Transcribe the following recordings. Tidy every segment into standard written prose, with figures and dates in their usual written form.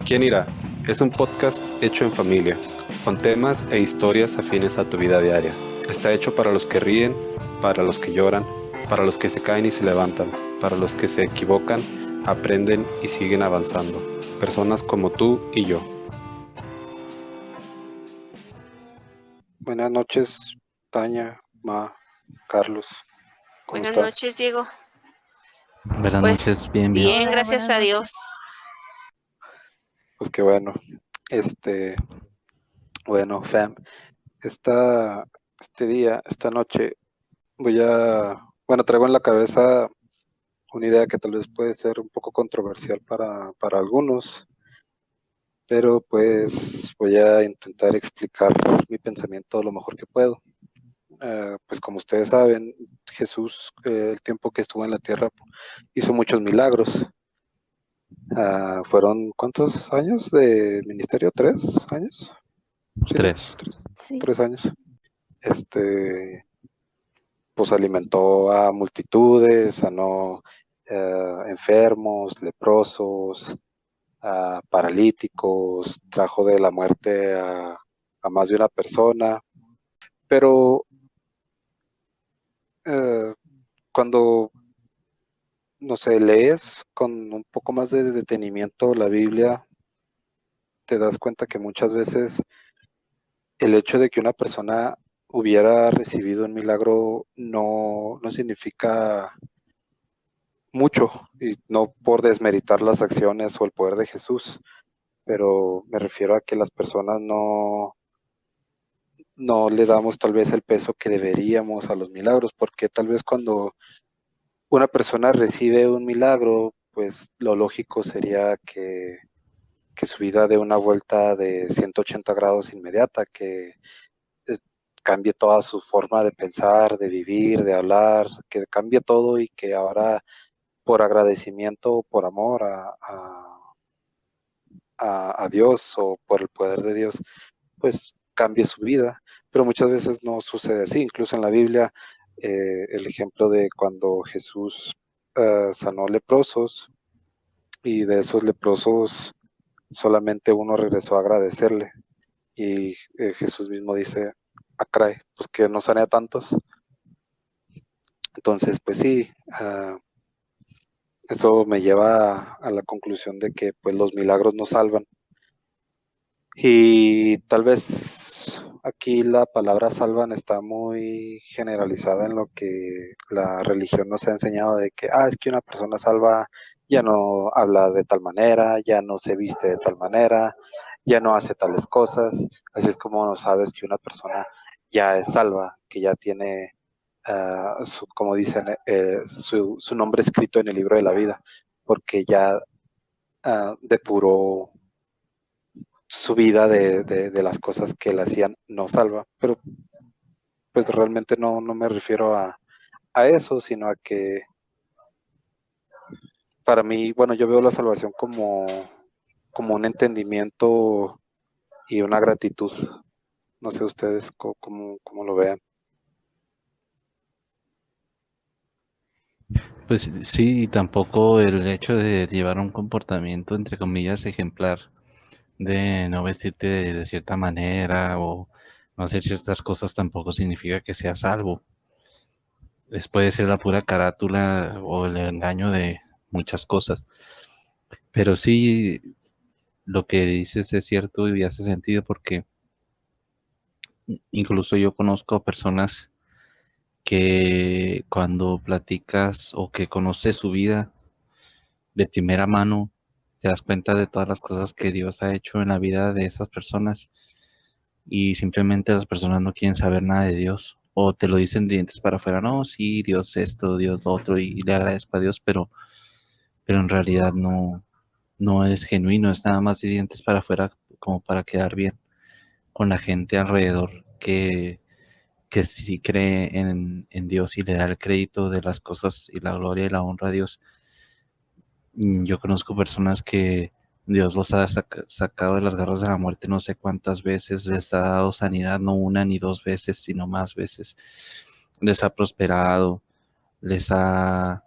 ¿Quién irá? Es un podcast hecho en familia, con temas e historias afines a tu vida diaria. Está hecho para los que ríen, para los que lloran, para los que se caen y se levantan, para los que se equivocan, aprenden y siguen avanzando. Personas como tú y yo. Buenas noches, Tania, Ma, Carlos. ¿Cómo Buenas estás? noches, Diego. Buenas Pues noches, bien, bien. bien, Hola, gracias buenas a noches. Dios. Pues qué bueno. Este, bueno, fam, esta noche traigo en la cabeza una idea que tal vez puede ser un poco controversial para algunos, pero pues voy a intentar explicar mi pensamiento lo mejor que puedo. Pues como ustedes saben, Jesús, el tiempo que estuvo en la tierra, hizo muchos milagros. ¿Fueron cuántos años de ministerio? ¿3 años? Sí, ¿no? Tres. Sí, 3 años. Pues alimentó a multitudes, sanó enfermos, leprosos, paralíticos, trajo de la muerte a más de una persona, pero eh, cuando, no sé, lees con un poco más de detenimiento la Biblia, te das cuenta que muchas veces el hecho de que una persona hubiera recibido un milagro no significa mucho, y no por desmeritar las acciones o el poder de Jesús, pero me refiero a que las personas no le damos tal vez el peso que deberíamos a los milagros, porque tal vez cuando una persona recibe un milagro, pues lo lógico sería que su vida dé una vuelta de 180 grados inmediata, que eh, cambie toda su forma de pensar, de vivir, de hablar, que cambie todo y que ahora por agradecimiento, por amor a Dios o por el poder de Dios, pues cambie su vida, pero muchas veces no sucede así. Incluso en la Biblia, el ejemplo de cuando Jesús sanó leprosos, y de esos leprosos solamente uno regresó a agradecerle, y Jesús mismo dice, acrae, pues que no sane a tantos. Entonces, pues sí, eso me lleva a la conclusión de que pues los milagros no salvan. Y tal vez aquí la palabra salvan está muy generalizada en lo que la religión nos ha enseñado, de que, es que una persona salva ya no habla de tal manera, ya no se viste de tal manera, ya no hace tales cosas. Así es como no sabes que una persona ya es salva, que ya tiene, como dicen, su nombre escrito en el libro de la vida, porque ya depuró su vida de las cosas que le hacían no salva, pero pues realmente no me refiero a eso, sino a que para mí, bueno, yo veo la salvación como un entendimiento y una gratitud. No sé ustedes cómo lo vean. Pues sí, y tampoco el hecho de llevar un comportamiento, entre comillas, ejemplar, de no vestirte de cierta manera o no hacer ciertas cosas tampoco significa que seas salvo. Puede ser la pura carátula o el engaño de muchas cosas. Pero sí, lo que dices es cierto y hace sentido porque incluso yo conozco personas que cuando platicas o que conoces su vida de primera mano, te das cuenta de todas las cosas que Dios ha hecho en la vida de esas personas y simplemente las personas no quieren saber nada de Dios o te lo dicen de dientes para afuera, no, sí, Dios esto, Dios lo otro y le agradezco a Dios, pero en realidad no es genuino, es nada más de dientes para afuera como para quedar bien con la gente alrededor que sí cree en Dios y le da el crédito de las cosas y la gloria y la honra a Dios. Yo conozco personas que Dios los ha sacado de las garras de la muerte no sé cuántas veces, les ha dado sanidad, no una ni dos veces, sino más veces. Les ha prosperado, les ha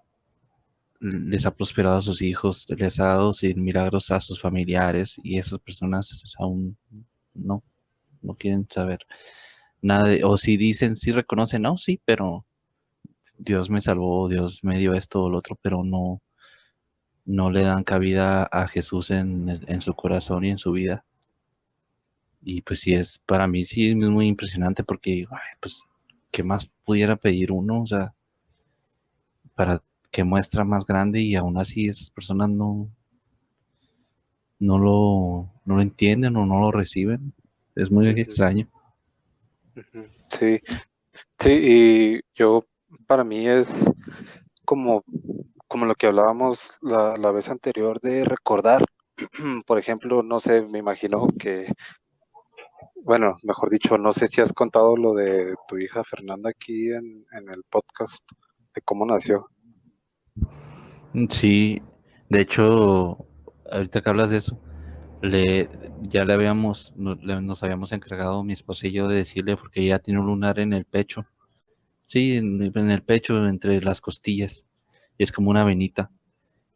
les ha prosperado a sus hijos, les ha dado sin milagros a sus familiares y esas personas aún no, no quieren saber nada o si dicen, sí reconocen, no, sí, pero Dios me salvó, Dios me dio esto o lo otro, pero no, no le dan cabida a Jesús en su corazón y en su vida. Y pues sí es, para mí sí es muy impresionante porque, ay, pues, ¿qué más pudiera pedir uno? O sea, para que muestra más grande y aún así esas personas no lo entienden o no lo reciben. Es muy Ujú, extraño. ujú. Sí, sí, y yo, para mí es como, como lo que hablábamos la vez anterior de recordar. Por ejemplo, no sé, me imagino que, bueno, mejor dicho, no sé si has contado lo de tu hija Fernanda aquí en el podcast, de cómo nació. Sí, de hecho, ahorita que hablas de eso, le, ya le habíamos, nos habíamos encargado mi esposa y yo de decirle porque ella tiene un lunar en el pecho. Sí, en el pecho, entre las costillas. Y es como una venita.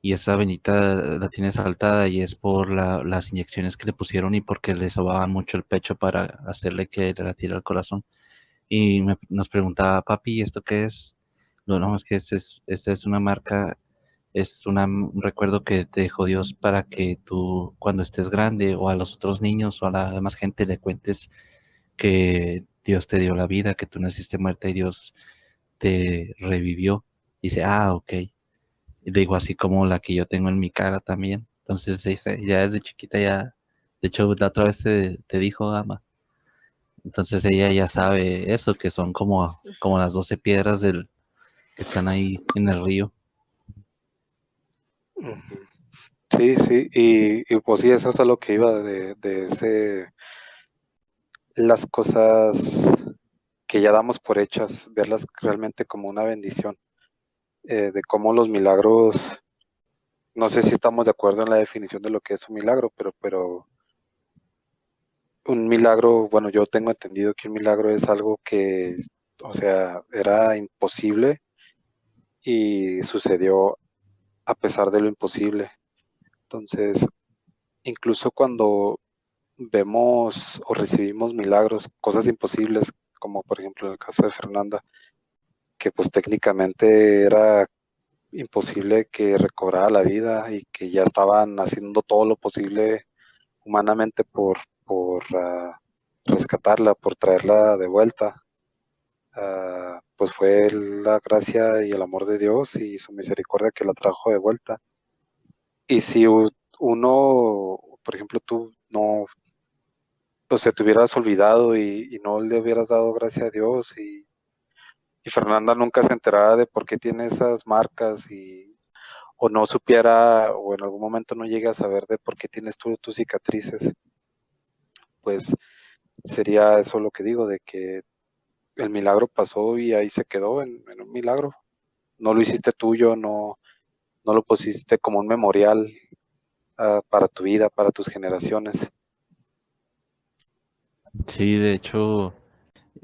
Y esa venita la tiene saltada y es por las inyecciones que le pusieron y porque le sobaban mucho el pecho para hacerle que le latiera el corazón. Y nos preguntaba, papi, ¿esto qué es? No, no, es que esta es una marca, es un recuerdo que te dejó Dios para que tú, cuando estés grande, o a los otros niños o a la demás gente le cuentes que Dios te dio la vida, que tú naciste muerta y Dios te revivió. Dice, ah, ok. Y le digo, así como la que yo tengo en mi cara también. Entonces, ya desde chiquita ya, de hecho, la otra vez te dijo, ama. Entonces ella ya sabe eso, que son como las 12 piedras que están ahí en el río. Ujú. Sí, sí, y pues sí, eso es a lo que iba de ese, las cosas que ya damos por hechas, verlas realmente como una bendición, de cómo los milagros, no sé si estamos de acuerdo en la definición de lo que es un milagro, pero un milagro, bueno, yo tengo entendido que un milagro es algo que, o sea, era imposible y sucedió a pesar de lo imposible. Entonces, incluso cuando vemos o recibimos milagros, cosas imposibles, como por ejemplo en el caso de Fernanda, que pues técnicamente era imposible que recobrara la vida y que ya estaban haciendo todo lo posible humanamente por rescatarla, por traerla de vuelta. Pues fue la gracia y el amor de Dios y su misericordia que la trajo de vuelta. Y si uno, por ejemplo, tú no, o sea, te hubieras olvidado y no le hubieras dado gracia a Dios y Fernanda nunca se enterara de por qué tiene esas marcas o no supiera o en algún momento no llegue a saber de por qué tienes tú tus cicatrices, pues sería eso lo que digo, de que el milagro pasó y ahí se quedó en un milagro. No lo hiciste tuyo, no lo pusiste como un memorial para tu vida, para tus generaciones. Sí, de hecho,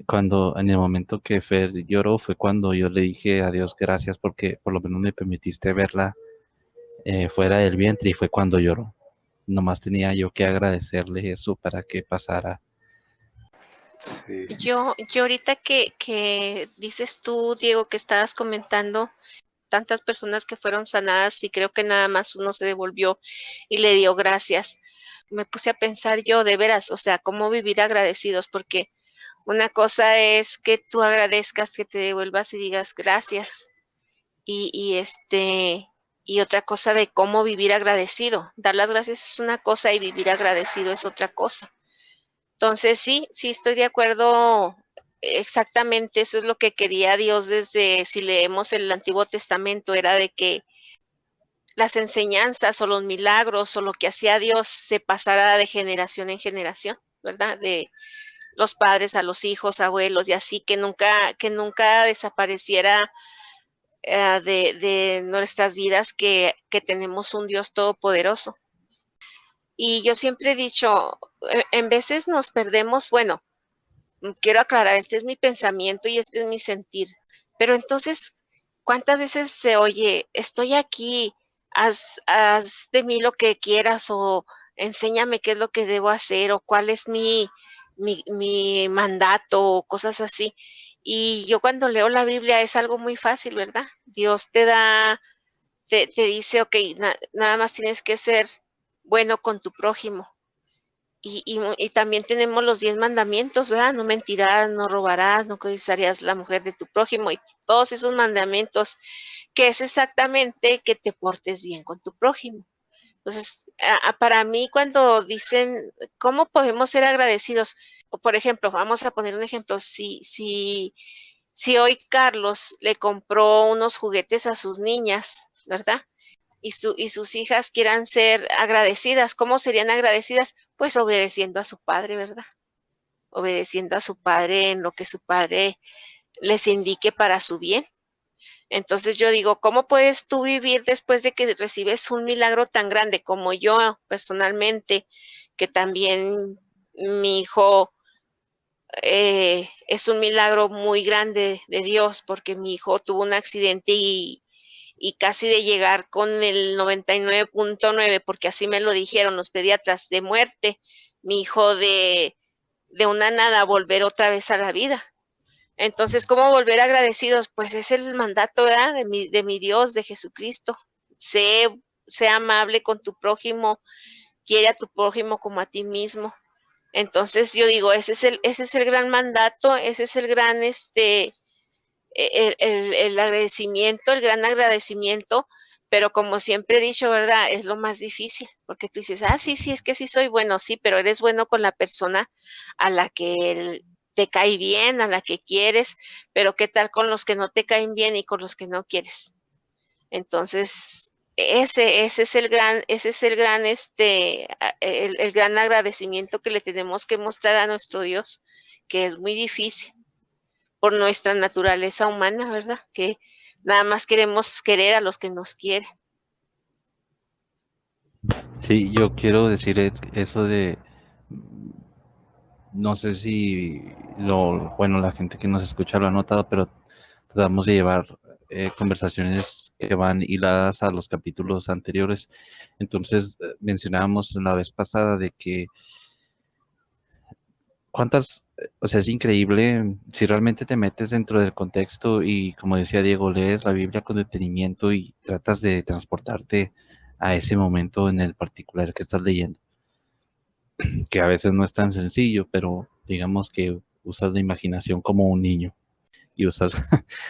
cuando en el momento que Fer lloró fue cuando yo le dije a Dios gracias porque por lo menos me permitiste verla fuera del vientre y fue cuando lloró. Nomás tenía yo que agradecerle eso para que pasara. Sí. Yo ahorita que dices tú, Diego, que estabas comentando tantas personas que fueron sanadas y creo que nada más uno se devolvió y le dio gracias. Me puse a pensar yo de veras, o sea, cómo vivir agradecidos, porque una cosa es que tú agradezcas, que te devuelvas y digas gracias y y otra cosa de cómo vivir agradecido. Dar las gracias es una cosa y vivir agradecido es otra cosa. Entonces, sí, sí estoy de acuerdo exactamente, eso es lo que quería Dios desde, si leemos el Antiguo Testamento, era de que las enseñanzas o los milagros o lo que hacía Dios se pasara de generación en generación, ¿verdad? De los padres a los hijos, abuelos y así, que nunca desapareciera de nuestras vidas que tenemos un Dios todopoderoso. Y yo siempre he dicho, en veces nos perdemos, bueno, quiero aclarar, este es mi pensamiento y este es mi sentir, pero entonces, ¿Cuántas veces se oye, estoy aquí, haz de mí lo que quieras o enséñame qué es lo que debo hacer o cuál es mi mandato o cosas así? Y yo cuando leo la Biblia es algo muy fácil, ¿verdad? Dios te dice, ok, nada más tienes que ser bueno con tu prójimo. Y también tenemos los 10 mandamientos, ¿verdad? No mentirás, no robarás, no codiciarás la mujer de tu prójimo y todos esos mandamientos, que es exactamente que te portes bien con tu prójimo. Entonces, para mí cuando dicen, ¿cómo podemos ser agradecidos? O por ejemplo, vamos a poner un ejemplo, si hoy Carlos le compró unos juguetes a sus niñas, ¿verdad? Y sus hijas quieran ser agradecidas. ¿Cómo serían agradecidas? Pues obedeciendo a su padre, ¿verdad? Obedeciendo a su padre en lo que su padre les indique para su bien. Entonces yo digo, ¿cómo puedes tú vivir después de que recibes un milagro tan grande como yo personalmente, que también mi hijo es un milagro muy grande de Dios porque mi hijo tuvo un accidente y casi de llegar con el 99.9, porque así me lo dijeron los pediatras, de muerte, mi hijo de una nada volver otra vez a la vida. Entonces, ¿cómo volver agradecidos? Pues es el mandato, ¿verdad? De mi Dios, de Jesucristo. Sé amable con tu prójimo, quiere a tu prójimo como a ti mismo. Entonces yo digo, ese es el gran mandato, ese es el gran el agradecimiento, el gran agradecimiento, pero como siempre he dicho, ¿verdad? Es lo más difícil, porque tú dices, sí, sí, es que sí soy bueno, sí, pero eres bueno con la persona a la que te cae bien, a la que quieres, pero ¿qué tal con los que no te caen bien y con los que no quieres? Entonces, ese es el gran agradecimiento que le tenemos que mostrar a nuestro Dios, que es muy difícil por nuestra naturaleza humana, ¿verdad? Que nada más queremos querer a los que nos quieren. Sí, yo quiero decir eso de, no sé si bueno, la gente que nos escucha lo ha notado, pero tratamos de llevar conversaciones que van hiladas a los capítulos anteriores. Entonces, mencionábamos la vez pasada de que o sea, es increíble si realmente te metes dentro del contexto y, como decía Diego, lees la Biblia con detenimiento y tratas de transportarte a ese momento en el particular que estás leyendo, que a veces no es tan sencillo, pero digamos que usas la imaginación como un niño y usas,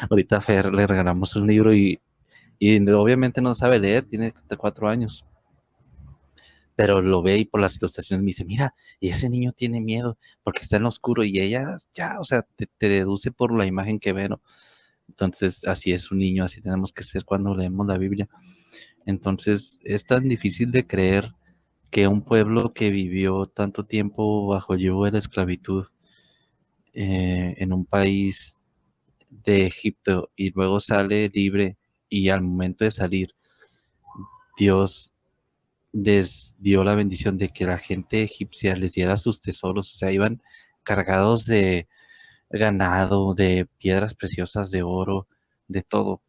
ahorita a Fer le regalamos un libro y obviamente no sabe leer, tiene 4 años, pero lo ve y por las ilustraciones me dice, mira, y ese niño tiene miedo porque está en lo oscuro y ella ya, o sea, te deduce por la imagen que ve, ¿no? Entonces, así es un niño, así tenemos que ser cuando leemos la Biblia. Entonces, es tan difícil de creer que un pueblo que vivió tanto tiempo bajo yugo de la esclavitud en un país de Egipto y luego sale libre y al momento de salir, Dios les dio la bendición de que la gente egipcia les diera sus tesoros, o sea, iban cargados de ganado, de piedras preciosas, de oro, de todo.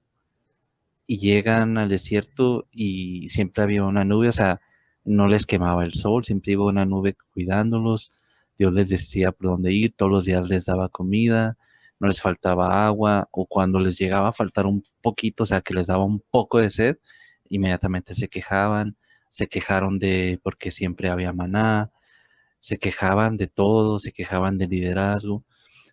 Y llegan al desierto y siempre había una nube, o sea, no les quemaba el sol, siempre iba una nube cuidándolos, Dios les decía por dónde ir, todos los días les daba comida, no les faltaba agua, o cuando les llegaba a faltar un poquito, o sea, que les daba un poco de sed, inmediatamente se quejaban, se quejaron de porque siempre había maná, se quejaban de todo, se quejaban del liderazgo,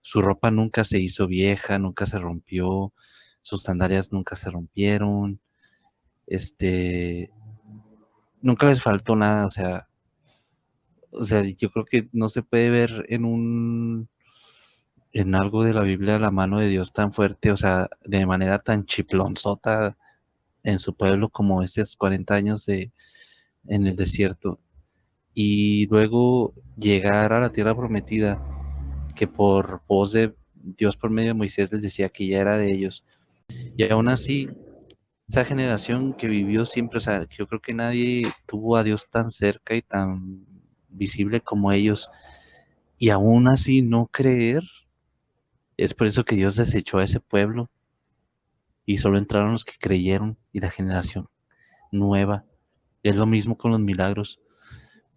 su ropa nunca se hizo vieja, nunca se rompió, sus sandalias nunca se rompieron, este, nunca les faltó nada, o sea, yo creo que no se puede ver en algo de la Biblia la mano de Dios tan fuerte, o sea, de manera tan chiplonzota en su pueblo como estos 40 años en el desierto. Y luego llegar a la tierra prometida, que por voz de Dios por medio de Moisés les decía que ya era de ellos. Y aún así, esa generación que vivió siempre, o sea, yo creo que nadie tuvo a Dios tan cerca y tan visible como ellos, y aún así no creer, es por eso que Dios desechó a ese pueblo y solo entraron los que creyeron y la generación nueva. Es lo mismo con los milagros.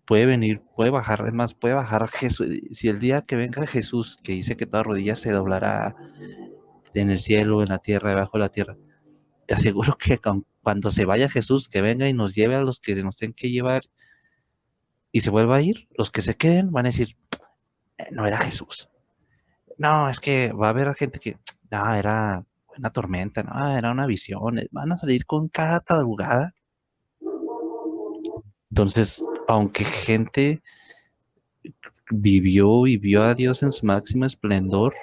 Puede venir, puede bajar, es más, puede bajar Jesús. Si el día que venga Jesús, que dice que toda rodilla se doblará en el cielo, en la tierra, debajo de la tierra, te aseguro que cuando se vaya Jesús, que venga y nos lleve a los que nos tienen que llevar y se vuelva a ir, los que se queden van a decir, no era Jesús. No, es que va a haber gente que, no, era una tormenta, no, era una visión. Van a salir con cada tarugada. Entonces, aunque gente vivió y vio a Dios en su máximo esplendor,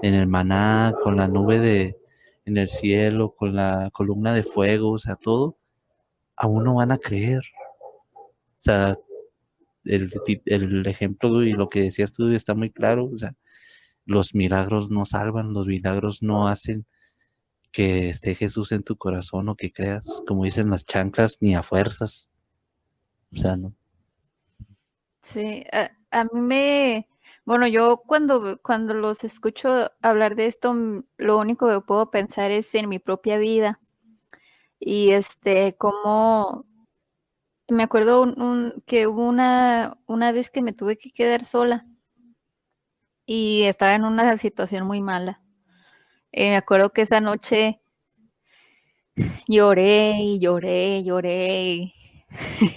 en el maná, con la nube en el cielo, con la columna de fuego, o sea, todo, aún no van a creer. O sea, el ejemplo y lo que decías tú está muy claro. O sea, los milagros no salvan, los milagros no hacen que esté Jesús en tu corazón o que creas, como dicen las chanclas, ni a fuerzas. O sea, no. Sí, a mí bueno, yo cuando los escucho hablar de esto, lo único que puedo pensar es en mi propia vida. Y como me acuerdo que hubo una vez que me tuve que quedar sola y estaba en una situación muy mala. Me acuerdo que esa noche lloré y lloré y lloré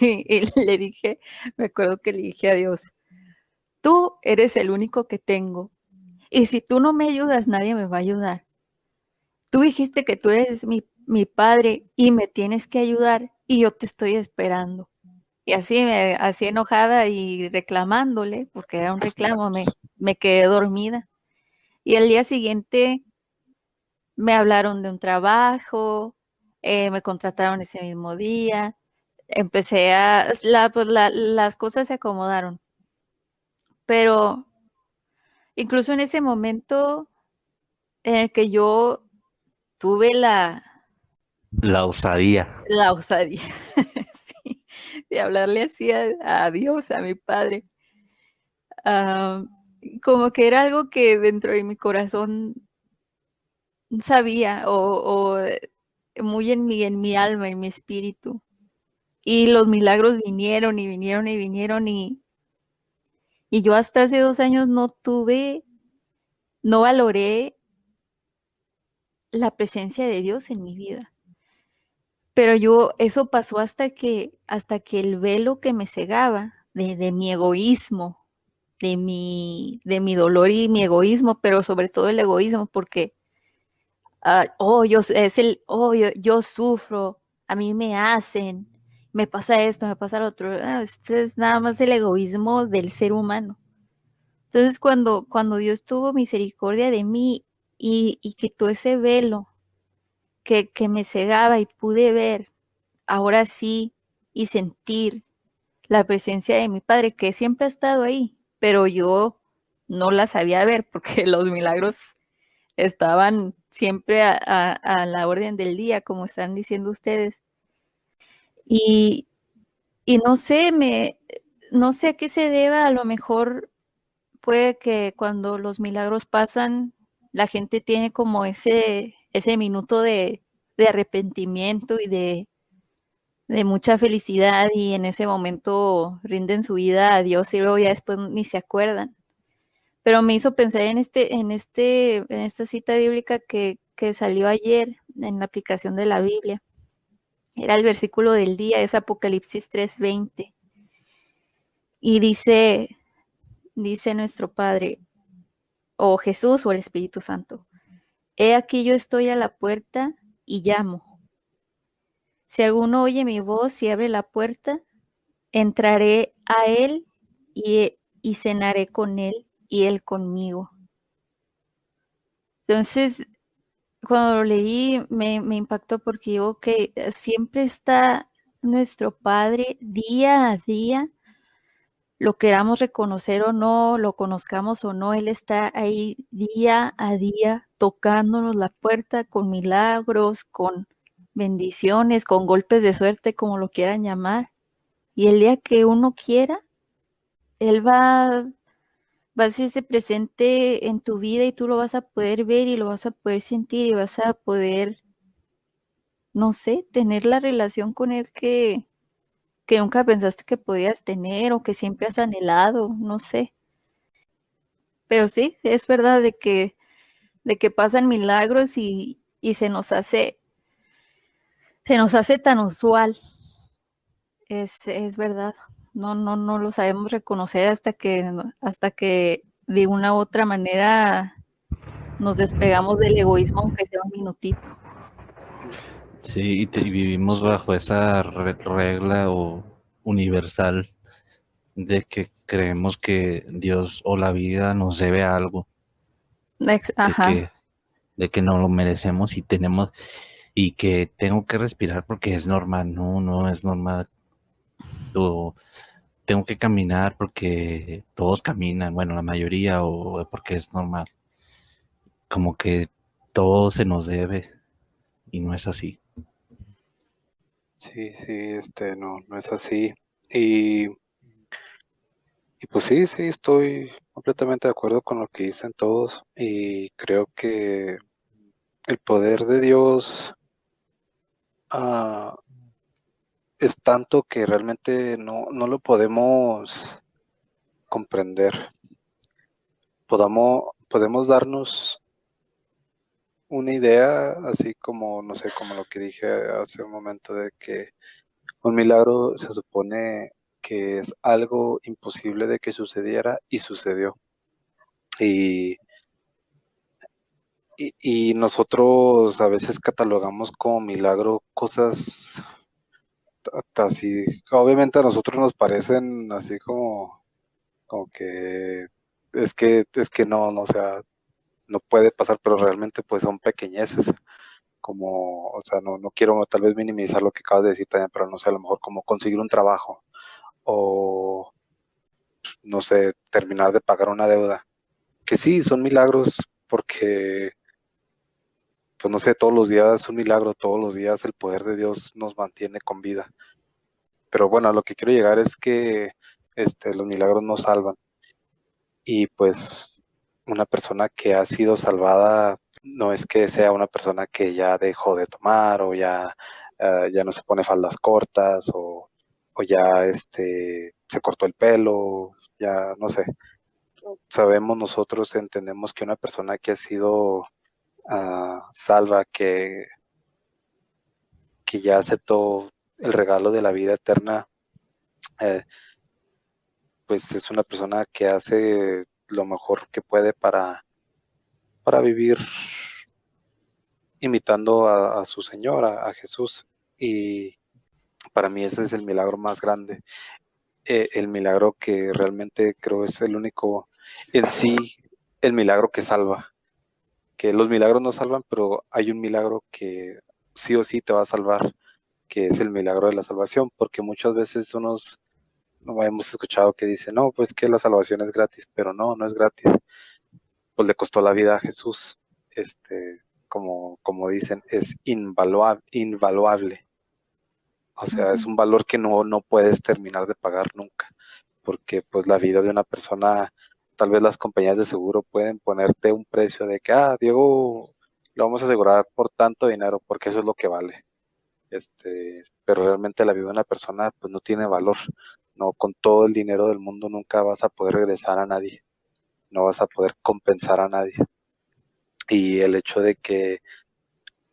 y le dije, me acuerdo que le dije a Dios, tú eres el único que tengo. Y si tú no me ayudas, nadie me va a ayudar. Tú dijiste que tú eres mi padre y me tienes que ayudar y yo te estoy esperando. Y así enojada y reclamándole, porque era un reclamo, me quedé dormida. Y al día siguiente me hablaron de un trabajo, me contrataron ese mismo día, las cosas se acomodaron. Pero incluso en ese momento en el que yo tuve la osadía. La osadía, sí, de hablarle así a Dios, a mi padre. Como que era algo que dentro de mi corazón sabía, o muy en mi alma, en mi espíritu. Y los milagros vinieron y vinieron y vinieron, y yo hasta hace 2 años no valoré la presencia de Dios en mi vida. Pero eso pasó hasta que el velo que me cegaba de mi egoísmo, de mi dolor y mi egoísmo, pero sobre todo el egoísmo, porque, yo sufro, a mí me hacen, me pasa esto, me pasa lo otro. Este es nada más el egoísmo del ser humano. Entonces, cuando Dios tuvo misericordia de mí y quitó ese velo que me cegaba y pude ver, ahora sí, y sentir la presencia de mi padre, que siempre ha estado ahí, pero yo no la sabía ver porque los milagros estaban siempre a la orden del día, como están diciendo ustedes. Y no sé a qué se deba. A lo mejor puede que cuando los milagros pasan, la gente tiene como ese minuto de arrepentimiento y de mucha felicidad, y en ese momento rinden su vida a Dios y luego ya después ni se acuerdan. Pero me hizo pensar en esta cita bíblica que salió ayer en la aplicación de la Biblia. Era el versículo del día, es Apocalipsis 3:20. Y dice nuestro Padre, o Jesús o el Espíritu Santo: he aquí yo estoy a la puerta y llamo. Si alguno oye mi voz y abre la puerta, entraré a él y cenaré con él y él conmigo. Entonces, cuando lo leí me impactó, porque digo que siempre está nuestro Padre día a día, lo queramos reconocer o no, lo conozcamos o no, Él está ahí día a día tocándonos la puerta con milagros, con bendiciones, con golpes de suerte, como lo quieran llamar. Y el día que uno quiera, Él va a hacerse presente en tu vida y tú lo vas a poder ver y lo vas a poder sentir y vas a poder no sé, tener la relación con Él que nunca pensaste que podías tener o que siempre has anhelado, no sé. Pero sí, es verdad de que pasan milagros y se nos hace tan usual. Es verdad. No lo sabemos reconocer hasta que de una u otra manera nos despegamos del egoísmo, aunque sea un minutito. Sí, y vivimos bajo esa regla o universal de que creemos que Dios o la vida nos debe algo, de Ajá. que, de que no lo merecemos y tenemos, y que tengo que respirar porque es normal. No, no es normal. O tengo que caminar porque todos caminan, bueno, la mayoría, o porque es normal. Como que todo se nos debe y no es así. Sí, no es así. Y, y pues sí, estoy completamente de acuerdo con lo que dicen todos y creo que el poder de Dios ah, es tanto que realmente no lo podemos comprender. Podemos darnos una idea, así como, no sé, como lo que dije hace un momento, de que un milagro se supone que es algo imposible de que sucediera y sucedió. Y, y nosotros a veces catalogamos como milagro cosas así, obviamente a nosotros nos parecen así como que es que no, o sea, no puede pasar, pero realmente pues son pequeñeces, como, o sea, no quiero tal vez minimizar lo que acabas de decir también, pero no sé, a lo mejor como conseguir un trabajo o, no sé, terminar de pagar una deuda, que sí, son milagros porque, pues no sé, todos los días es un milagro, todos los días el poder de Dios nos mantiene con vida. Pero bueno, a lo que quiero llegar es que los milagros no salvan. Y pues una persona que ha sido salvada no es que sea una persona que ya dejó de tomar o ya no se pone faldas cortas o ya se cortó el pelo, ya no sé. Sabemos nosotros, entendemos que una persona que ha sido salva, que ya aceptó el regalo de la vida eterna, eh, pues es una persona que hace lo mejor que puede para vivir imitando a su Señor, a Jesús. Y para mí ese es el milagro más grande, el milagro que realmente creo es el único en sí, el milagro que salva. Que los milagros no salvan, pero hay un milagro que sí o sí te va a salvar, que es el milagro de la salvación, porque muchas veces no hemos escuchado que dicen, no, pues que la salvación es gratis, pero no es gratis. Pues le costó la vida a Jesús, como dicen, es invaluable. O sea, es un valor que no puedes terminar de pagar nunca, porque pues la vida de una persona, tal vez las compañías de seguro pueden ponerte un precio de que, Diego, lo vamos a asegurar por tanto dinero, porque eso es lo que vale. Pero realmente la vida de una persona pues no tiene valor. No, con todo el dinero del mundo nunca vas a poder regresar a nadie, no vas a poder compensar a nadie. Y el hecho de que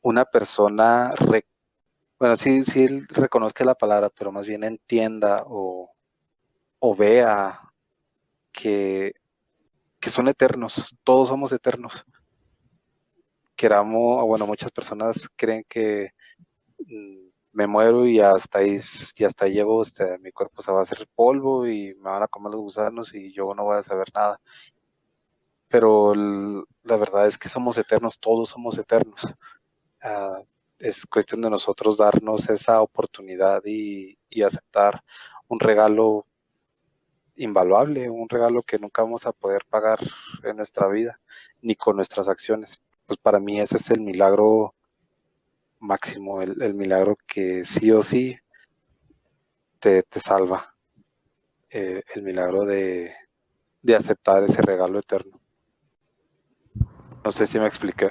una persona, bueno, sí reconozca la palabra, pero más bien entienda o vea que, que son eternos, todos somos eternos. Queramos, bueno, muchas personas creen que me muero y hasta ahí llego, mi cuerpo se va a hacer polvo y me van a comer los gusanos y yo no voy a saber nada. Pero la verdad es que somos eternos, todos somos eternos. Es cuestión de nosotros darnos esa oportunidad y aceptar un regalo invaluable, un regalo que nunca vamos a poder pagar en nuestra vida, ni con nuestras acciones. Pues para mí ese es el milagro máximo, el milagro que sí o sí te salva, el milagro de aceptar ese regalo eterno. No sé si me expliqué.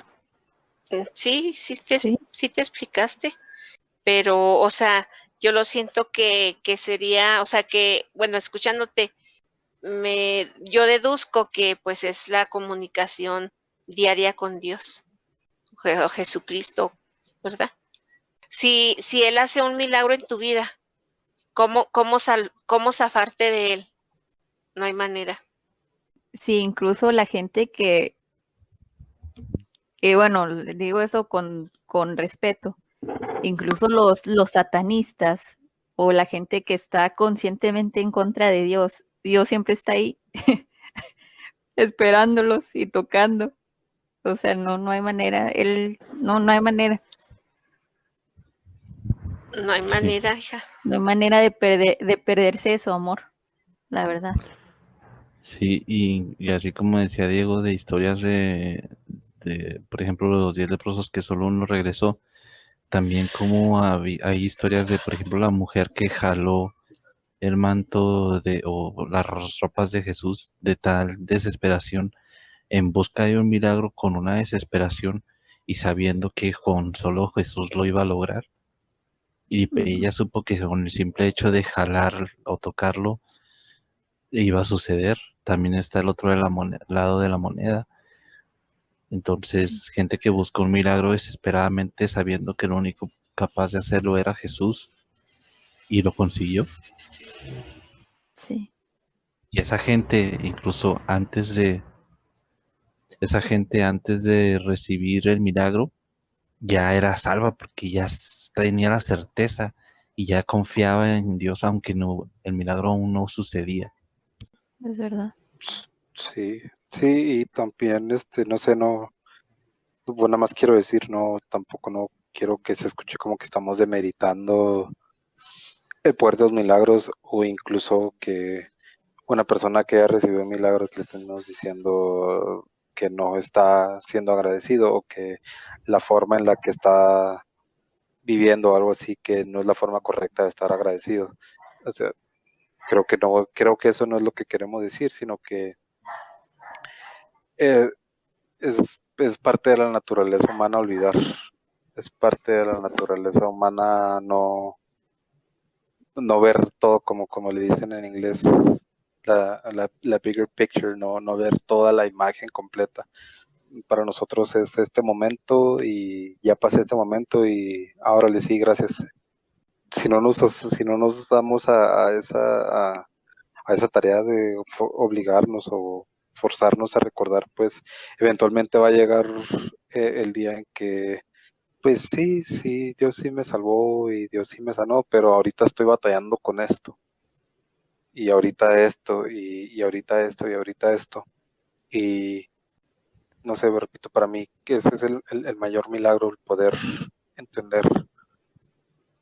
Sí Sí. te explicaste. pero, o sea, yo lo siento que sería, o sea, que, bueno, escuchándote, yo deduzco que pues es la comunicación diaria con Dios, o Jesucristo, ¿verdad? Si Él hace un milagro en tu vida, ¿cómo zafarte de Él? No hay manera. Sí, incluso la gente bueno, le digo eso con respeto, incluso los satanistas o la gente que está conscientemente en contra de Dios, Dios siempre está ahí esperándolos y tocando. O sea, no hay manera, no hay manera. No hay manera, hija. No hay manera de perderse de su amor, la verdad. Sí, y así como decía Diego, de historias por ejemplo, los 10 leprosos que solo uno regresó, también como hay historias de, por ejemplo, la mujer que jaló el manto o las ropas de Jesús de tal desesperación en busca de un milagro con una desesperación y sabiendo que con solo Jesús lo iba a lograr. Y ella supo que con el simple hecho de jalar o tocarlo iba a suceder. También está el otro lado de la moneda. Entonces, gente que buscó un milagro desesperadamente sabiendo que lo único capaz de hacerlo era Jesús y lo consiguió. Sí. Y esa gente, incluso esa gente antes de recibir el milagro, ya era salva porque ya tenía la certeza y ya confiaba en Dios aunque no, el milagro aún no sucedía. Es verdad. Sí, sí, y también, no sé, bueno, nada más quiero decir, tampoco no quiero que se escuche como que estamos demeritando el poder de los milagros o incluso que una persona que haya recibido milagros le estemos diciendo que no está siendo agradecido o que la forma en la que está viviendo algo así que no es la forma correcta de estar agradecido. O sea, creo que eso no es lo que queremos decir, sino que eh, es parte de la naturaleza humana olvidar. Es parte de la naturaleza humana no ver todo como le dicen en inglés, la bigger picture, no ver toda la imagen completa. Para nosotros es este momento y ya pasé este momento y ahora le sí, gracias. Si no nos damos a esa tarea de obligarnos o forzarnos a recordar, pues eventualmente va a llegar el día en que pues sí, Dios sí me salvó y Dios sí me sanó, pero ahorita estoy batallando con esto, y ahorita esto, y ahorita esto, y ahorita esto. Y no sé, repito, para mí que ese es el mayor milagro, el poder entender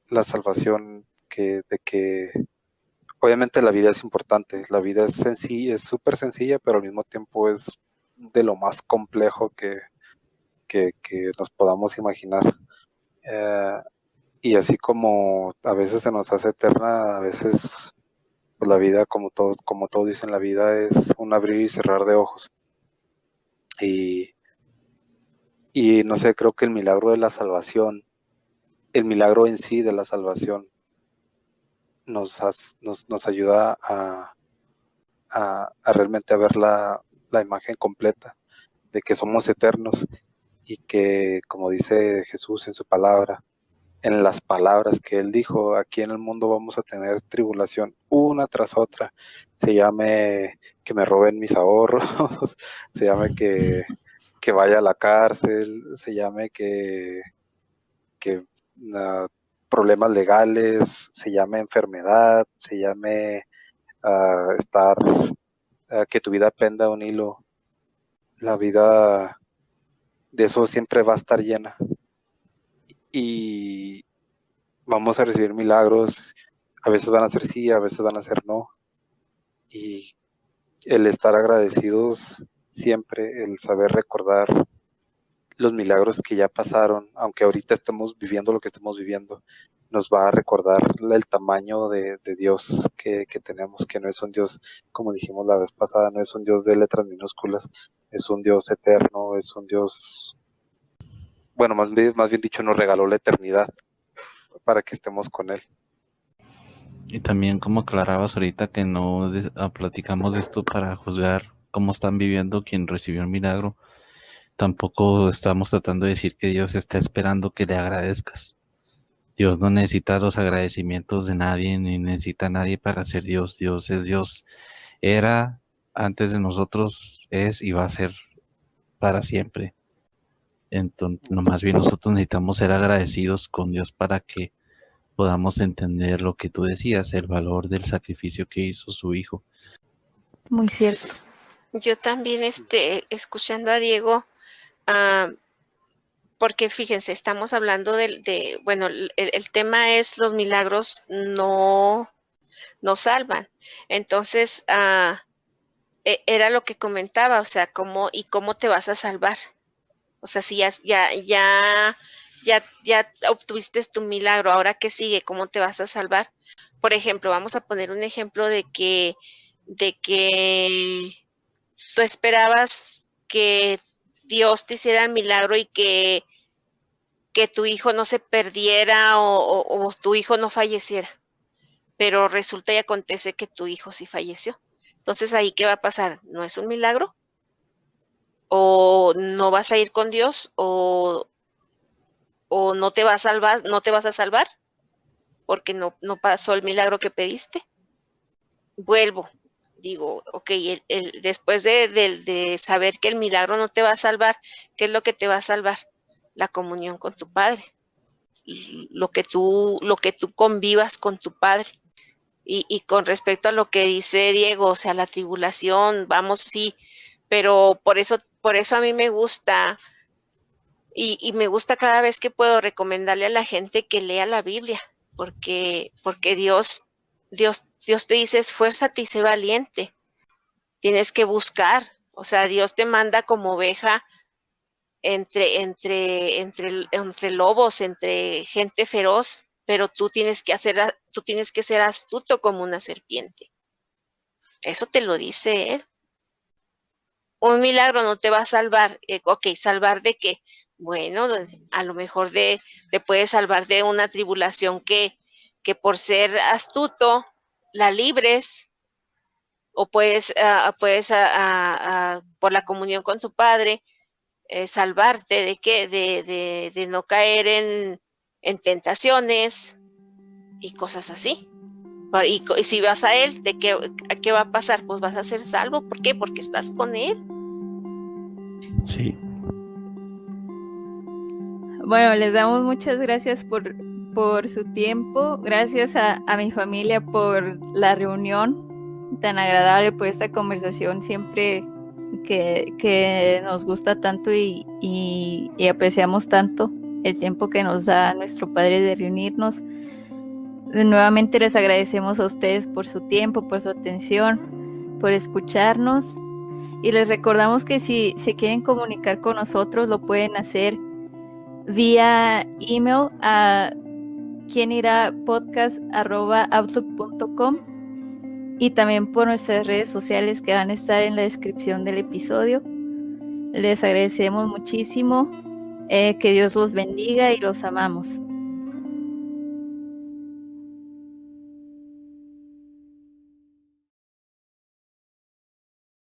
la salvación, de que obviamente la vida es importante, la vida es sencilla, es súper sencilla, pero al mismo tiempo es de lo más complejo que nos podamos imaginar. Y así como a veces se nos hace eterna, a veces pues la vida, como todos dicen, la vida es un abrir y cerrar de ojos. Y no sé, creo que el milagro de la salvación, el milagro en sí de la salvación, nos ayuda a realmente a ver la imagen completa de que somos eternos y que, como dice Jesús en su palabra, en las palabras que él dijo, aquí en el mundo vamos a tener tribulación una tras otra, se llame que me roben mis ahorros, se llame que vaya a la cárcel, se llame que problemas legales, se llame enfermedad, se llame estar, que tu vida penda de un hilo, la vida de eso siempre va a estar llena. Y vamos a recibir milagros, a veces van a ser sí, a veces van a ser no. Y el estar agradecidos siempre, el saber recordar los milagros que ya pasaron, aunque ahorita estemos viviendo lo que estemos viviendo, nos va a recordar el tamaño de Dios que tenemos, que no es un Dios, como dijimos la vez pasada, no es un Dios de letras minúsculas, es un Dios eterno, es un Dios, bueno, más bien dicho, nos regaló la eternidad. para que estemos con Él. Y también como aclarabas ahorita que no platicamos de esto para juzgar cómo están viviendo quien recibió un milagro, tampoco estamos tratando de decir que Dios está esperando que le agradezcas. Dios no necesita los agradecimientos de nadie, ni necesita a nadie para ser Dios. Dios es Dios. Era antes de nosotros, es y va a ser para siempre. Entonces, nomás bien nosotros necesitamos ser agradecidos con Dios para que podamos entender lo que tú decías, el valor del sacrificio que hizo su hijo. Muy cierto. Yo también, escuchando a Diego, porque fíjense, estamos hablando bueno, el tema es los milagros no salvan. Entonces, era lo que comentaba, o sea, cómo te vas a salvar. O sea, si ya obtuviste tu milagro, ahora qué sigue, ¿cómo te vas a salvar? Por ejemplo, vamos a poner un ejemplo de que tú esperabas que Dios te hiciera el milagro y que tu hijo no se perdiera o tu hijo no falleciera. Pero resulta y acontece que tu hijo sí falleció. Entonces, ¿ahí qué va a pasar? ¿No es un milagro? ¿O no vas a ir con Dios? ¿O no te vas a salvar? Porque no pasó el milagro que pediste. Vuelvo. Digo, ok, después de saber que el milagro no te va a salvar, ¿qué es lo que te va a salvar? La comunión con tu Padre. Lo que tú convivas con tu Padre. Y con respecto a lo que dice Diego, o sea, la tribulación, vamos, sí, pero por eso a mí me gusta y me gusta cada vez que puedo recomendarle a la gente que lea la Biblia, porque Dios te dice, esfuérzate y sé valiente, tienes que buscar, o sea, Dios te manda como oveja entre lobos, entre gente feroz, pero tú tienes que ser astuto como una serpiente. Eso te lo dice Él. Un milagro no te va a salvar. Ok, ¿salvar de qué? Bueno, a lo mejor te puede salvar de una tribulación que por ser astuto la libres, o puedes por la comunión con tu Padre, salvarte de qué, de no caer en tentaciones y cosas así. Y si vas a Él, ¿qué va a pasar? Pues vas a ser salvo. ¿Por qué? Porque estás con Él. Sí. Bueno, les damos muchas gracias por su tiempo. Gracias a mi familia por la reunión tan agradable, por esta conversación siempre que nos gusta tanto y apreciamos tanto el tiempo que nos da nuestro Padre de reunirnos. Nuevamente les agradecemos a ustedes por su tiempo, por su atención, por escucharnos, y les recordamos que si se quieren comunicar con nosotros lo pueden hacer vía email a quienirapodcast@outlook.com y también por nuestras redes sociales que van a estar en la descripción del episodio. Les agradecemos muchísimo, que Dios los bendiga y los amamos.